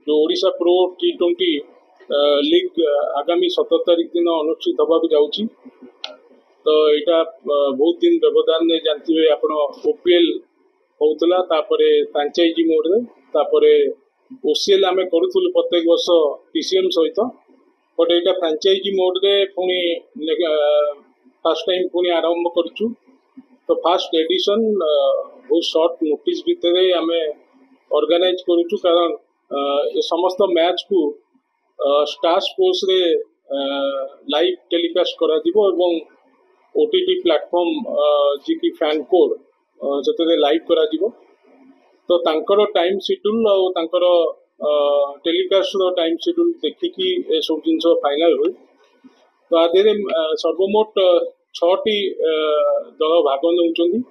जो Odisha pro T20 league आगामी 17 तारीख दिन अनुष्ठित होगा जाऊँगी। तो यहाँ बहुत दिन व्यवधान ने जानते हुए आप OPL होता फ्रांचाइजी मोड रे OCL आम करूँ प्रत्येक वर्ष TCM सहित बट यहाँ फ्रांचाइजी मोड रे पुणी फर्स्ट टाइम पुणी आरंभ करूँ। तो फर्स्ट एडिशन बहुत शॉर्ट नोटिस भितर आम ऑर्गेनाइज करूँ कारण ये समस्त मैच को स्टार स्पोर्ट्स रे लाइव टेलीकास्ट करा दिबो एवं OTT प्लेटफॉर्म जी की फैन कोड से लाइव करा दिबो। तो तांकर टाइम शेड्यूल और तांकर टेलीकास्ट रो टाइम शेड्यूल देखिकी ए सब जिन फाइनल हुई। तो आधे सर्वमोट 6टी दल भाग नौचंदी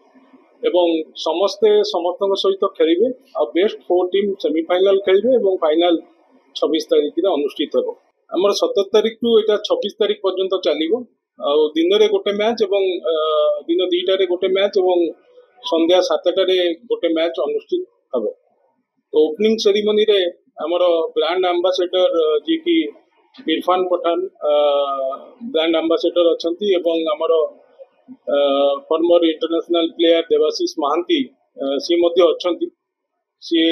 एवं समस्ते समस्त सहित खेलिबे और बेस्ट 4 टीम सेमीफाइनल खेलिबे एवं फाइनल 26 तारीख रे अनुष्ठित हो। हमर 17 तारीख टू एटा 26 तारीख पर्यंत चलिबो और दिन रे गोटे मैच एवं दिन 2टा रे गोटे मैच एवं संध्या 7टा रे गोटे मैच अनुष्ठित हबो। तो ओपनिंग सेरेमनी रे हमर ब्रांड एम्बेसडर जी की इरफान पठान ब्रांड एम्बेसडर अछंती एवं हमर former international player Debashish Mohanty सी मध्य अछंती। सी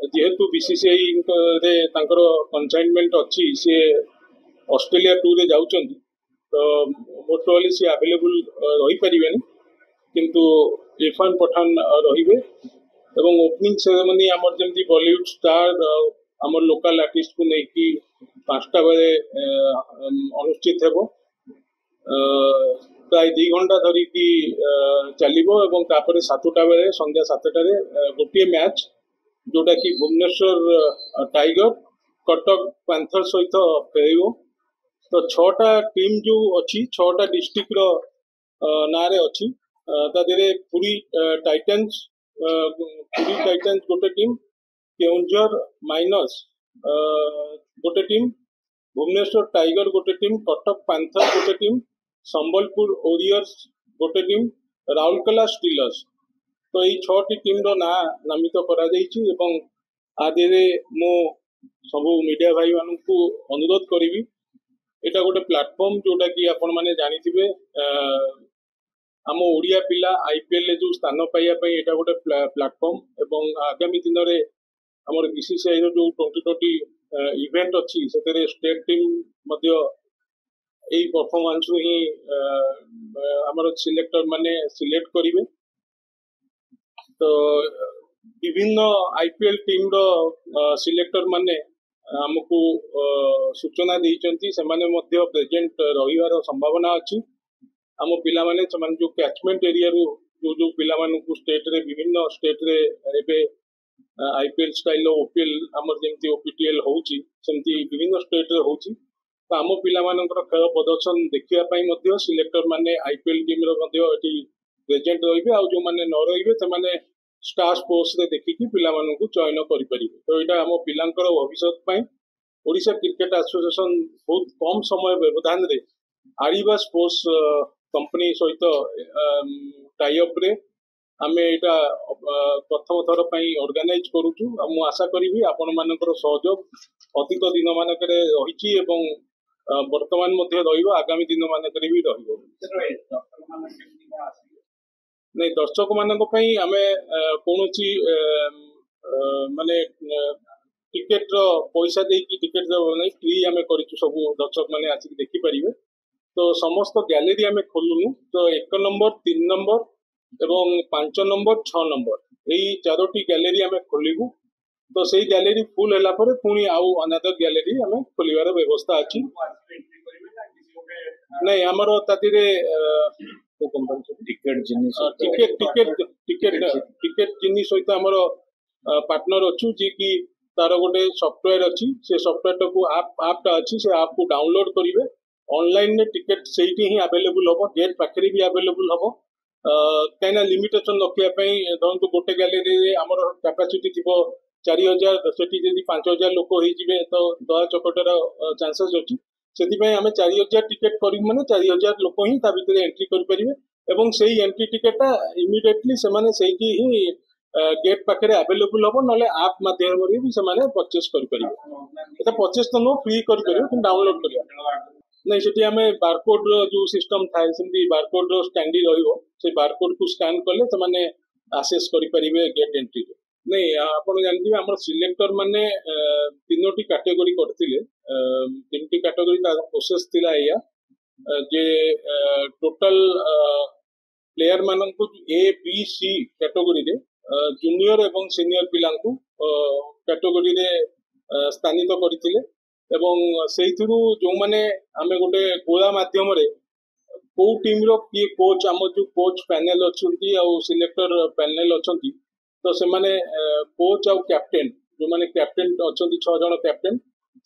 जेहेतु बीसीसीआई रे तांकर कंसाइनमेंट अच्छी सी ऑस्ट्रेलिया टूर रे जाउचंती। तो मोस्ट ऑफली सी अवेलेबल रही परिबेनी किंतु इरफान पठान रहिबे एवं ओपनिंग सेरेमनी हमर जेमती बॉलीवुड स्टार हमर लोकल आर्टिस्ट को नेकी 5टा बेले अनुष्ठित हेबो। प्राय 2 घंटा धरिकी चलिबो एवं तापरे 7टा बेले संध्या 7टा रे गोटे मैच जोटा कि भुवनेश्वर टाइगर कटक पैंथर सहित खेलिबो। तो 6टा टीम जो अच्छी 6टा डिस्ट्रिक्ट रो ना रे अच्छी तादेरे पुरी टाइटन्स गोटे टीम केउंझर माइनस गोटे टीम भुवनेश्वर टाइगर गोटे टीम कटक पैंथर गोटे टीम संबलपुर ओरियर्स गोटे टीम राउरकेला स्टीलर्स। तो ये 6टी टीम रो ना नामित करा जायछि एवं आदेरे मो सब मीडिया भाई मान को अनुरोध करी एटा गोटे प्लेटफॉर्म जोटा कि आपण माने जानिथिबे आम ओडिया पिला IPL जो स्थान पाइया एटा गोटे प्लेटफॉर्म एवं आगामी दिन रे हमर बीसीसीआई रो जो 2020 इवेंट अच्छी से स्टेट टीम मध्य यही परफॉर्मेंस ही हमर सिलेक्टर माने सिलेक्ट करिवे। तो विभिन्न IPL टीम रो सिलेक्टर माने हमको सूचना देइचंती सेमाने मध्य प्रेजेंट रहिवार संभावना अछि। हम पिला माने समान जो कैचमेंट एरिया रो जो पिला मानु को स्टेट रे विभिन्न स्टेट रे एबे IPL स्टाइल OPL हमर जेमती OPTL होउची सेमती विभिन्न स्टेट रे होउची। तो आम पिला मानकर खेल प्रदर्शन देखिया पई मध्य सिलेक्टर माने IPL टीम रो मध्य एटी प्रेजेंट रहिबे आ जो माने न रहिबे से माने स्टार स्पोर्ट्स रे देखिकी पिला मानन को चयन करि परिबे। तो एटा हम पिलांकर भविष्यत पई ओडिशा क्रिकेट एसोसिएशन बहुत कम समय व्यवधान रे आरिबा स्पोर्ट्स कंपनी सहित टाई अप रे आमे एटा प्रथम थर पई ऑर्गेनाइज करूछु। मु आशा करिवि आपण मानकर सहयोग अधिक दिन मानकरे रहिछि एवं वर्तमान मध्य रहिबो आगामी दिन मानकरे भी रहिबो। नहीं दर्शक मानक पई आमे कोनोची माने टिकेट रो पैसा देकी टिकेट रो नहीं फ्री आमे करिछु सब दर्शक माने आसी देखि परिबे। तो समस्त गैलरी आमे खोलुनु। तो 1 नंबर 3 नंबर एवं 5 नंबर 6 नंबर यही 4टी गैलरी आमे खोलिबु। तो सही गैलरी फुल हैला परे पुनी आउ अनदर गैलरी आमे खोलिवार व्यवस्था अछि। नहीं हमरो तातिरे टिकेट जिनिस टिकेट जिनिस सहित हमरो पार्टनर अच्छु जी की तार गोटे सॉफ्टवेयर अच्छी से सॉफ्टवेयर को आप अच्छी से आप को डाउनलोड करिवे ऑनलाइन ने टिकेट सेठी ही अवेलेबल होबो गेट पाखरी भी अवेलेबल होबो। कहीं लिमिटेशन रखिया धरतु गोटे गैलरी रे हमर कैपेसिटी थिबो 4000 सेठी जदी 5000 लोक होई जिवे तो दया चकटर चांसेस अछि। सेति पई हमें 4000 टिकेट करी माने 4000 लोक ही ता भितरे एंट्री करि परिवे एवं सेही एंट्री टिकेट इमीडिएटली से माने सेठी ही गेट पाखे अवेलेबल हम ना आप माध्यम भी से परचेस करेंगे परचेस तो नुह फ्री करेंगे डाउनलोड कर नहीं से आम बारकोड जो सिस्टम थाए सेमती बारकोड स्टैंडी से बारकोड को स्कैन कले से आसेस करेंगे गेट एंट्री नहीं आप जानते आम सिलेक्टर माने तीनोटी कैटेगरी करते तीन कैटेगरी प्रोसेस थिला या जे टोटल प्लेयर मानक ए बी सी कैटेगरी रे जूनियर एवं सीनियर पिला कैटेगरी रे स्थानित करथिले एवं सेइथिरु जो माने आमे गोटे गोला माध्यम रे को टीम रो की कोच आम जो कोच पैनल अच्छी सिलेक्टर पैनल अच्छा तो से माने कोच आउ कैप्टेन जो माने कैप्टेन अच्छा 6 जन कैप्टेन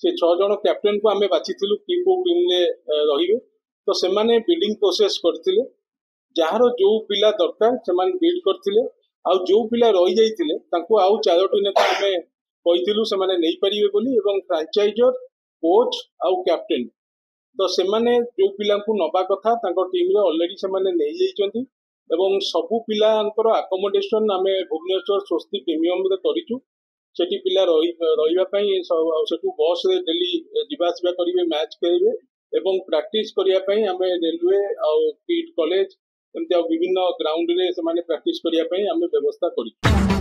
से 6 जन कैप्टेन को आमे बाछिथिलु की को टीम रे रहिबे तो से माने बिल्डिंग प्रोसेस करथिले जार जो पिला दरकार से माने बिल्ड करथिले आउ जो पिला रही जाइथिले तांको आउ 4टी नेता आमे कहिथिलु से माने नै परिबे बोली एवं फ्रांचाइजर कोच आउ कैप्टेन तो से माने जो पिला को नबा कथा तांको टीम रे ऑलरेडी से माने नै जाइचंती एवं सबु पिलांकर अकोमोडेशन आमे भुवनेश्वर स्वस्ति प्रीमियम रे करिचु सेठी पिला रहिबा पई सेठू बस रे डेली जिबा आसिबा करिवे मैच खेलिबे एवं प्रैक्टिस करिया पई आमे रेलवे आउ किट कॉलेज एमती विभिन्न ग्राउंड रे से माने प्रैक्टिस करिया पई आमे व्यवस्था करिचु।